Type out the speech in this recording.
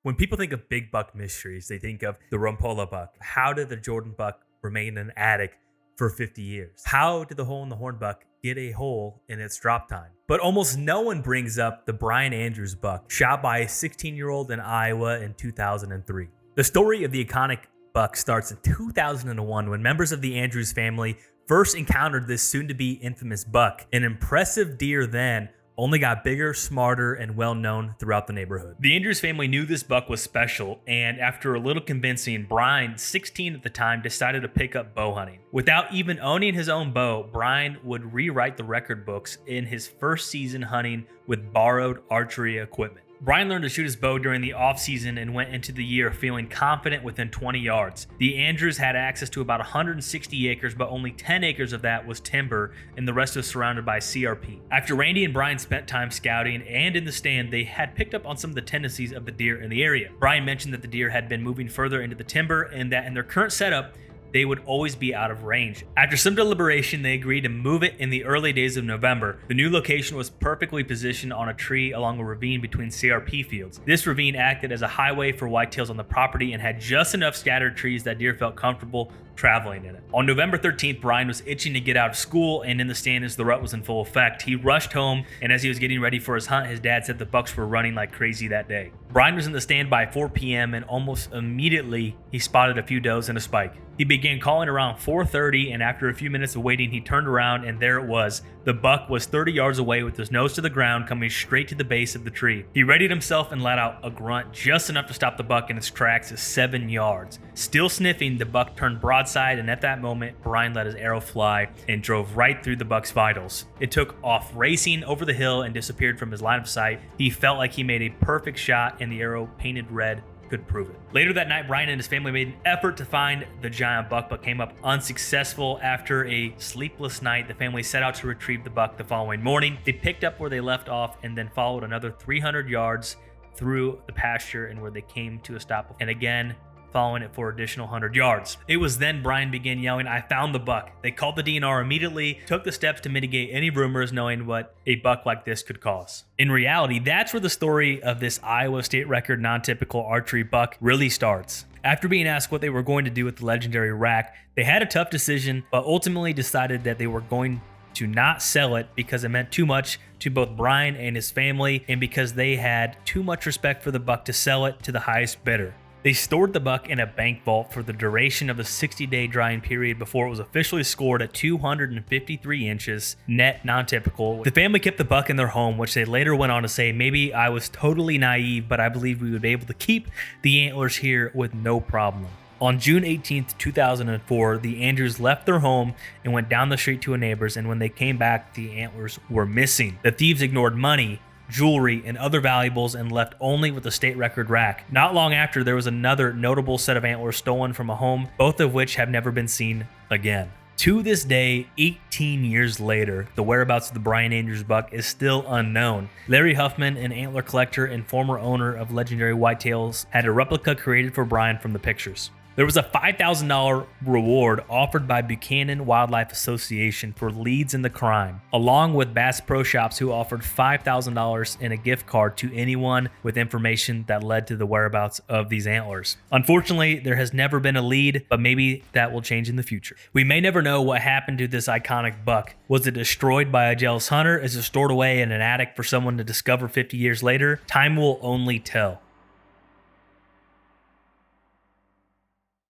When people think of big buck mysteries, they think of the Rompola buck. How did the Jordan buck remain in an attic for 50 years? How did the hole in the horn buck get a hole in its drop tine? But almost no one brings up the Brian Andrews buck, shot by a 16-year-old in Iowa in 2003. The story of the iconic buck starts in 2001 when members of the Andrews family first encountered this soon-to-be infamous buck. An impressive deer then only got bigger, smarter, and well-known throughout the neighborhood. The Andrews family knew this buck was special, and after a little convincing, Brian, 16 at the time, decided to pick up bow hunting. Without even owning his own bow, Brian would rewrite the record books in his first season hunting with borrowed archery equipment. Brian learned to shoot his bow during the off-season and went into the year feeling confident within 20 yards. The Andrews had access to about 160 acres, but only 10 acres of that was timber, and the rest was surrounded by CRP. After Randy and Brian spent time scouting and in the stand, they had picked up on some of the tendencies of the deer in the area. Brian mentioned that the deer had been moving further into the timber and that in their current setup, they would always be out of range. After some deliberation, they agreed to move it in the early days of November. The new location was perfectly positioned on a tree along a ravine between CRP fields. This ravine acted as a highway for whitetails on the property and had just enough scattered trees that deer felt comfortable traveling in it. On November 13th, Brian was itching to get out of school and in the stand as the rut was in full effect. He rushed home, and as he was getting ready for his hunt, his dad said the bucks were running like crazy that day. Brian was in the stand by 4 p.m. and almost immediately he spotted a few does and a spike. He began calling around 4:30, and after a few minutes of waiting, he turned around and there it was. The buck was 30 yards away with his nose to the ground, coming straight to the base of the tree. He readied himself and let out a grunt just enough to stop the buck in its tracks at 7 yards. Still sniffing, the buck turned broadside, and at that moment, Brian let his arrow fly and drove right through the buck's vitals. It took off racing over the hill and disappeared from his line of sight. He felt like he made a perfect shot, and the arrow painted red could prove it. Later that night, Brian and his family made an effort to find the giant buck, but came up unsuccessful. After a sleepless night, the family set out to retrieve the buck the following morning. They picked up where they left off and then followed another 300 yards through the pasture and where they came to a stop, and again following it for additional 100 yards. It was then Brian began yelling, "I found the buck." They called the DNR immediately, took the steps to mitigate any rumors, knowing what a buck like this could cause. In reality, that's where the story of this Iowa state record non-typical archery buck really starts. After being asked what they were going to do with the legendary rack, they had a tough decision, but ultimately decided that they were going to not sell it because it meant too much to both Brian and his family, and because they had too much respect for the buck to sell it to the highest bidder. They stored the buck in a bank vault for the duration of the 60-day drying period before it was officially scored at 253 inches, net non-typical. The family kept the buck in their home, which they later went on to say, "Maybe I was totally naive, but I believe we would be able to keep the antlers here with no problem." On June 18th, 2004, the Andrews left their home and went down the street to a neighbor's, and when they came back, the antlers were missing. The thieves ignored money, jewelry, and other valuables and left only with the state record rack. Not long after, there was another notable set of antlers stolen from a home, both of which have never been seen again. To this day, 18 years later, the whereabouts of the Brian Andrews buck is still unknown. Larry Huffman, an antler collector and former owner of legendary whitetails, had a replica created for Brian from the pictures. There was a $5,000 reward offered by Buchanan Wildlife Association for leads in the crime, along with Bass Pro Shops, who offered $5,000 in a gift card to anyone with information that led to the whereabouts of these antlers. Unfortunately, there has never been a lead, but maybe that will change in the future. We may never know what happened to this iconic buck. Was it destroyed by a jealous hunter? Is it stored away in an attic for someone to discover 50 years later? Time will only tell.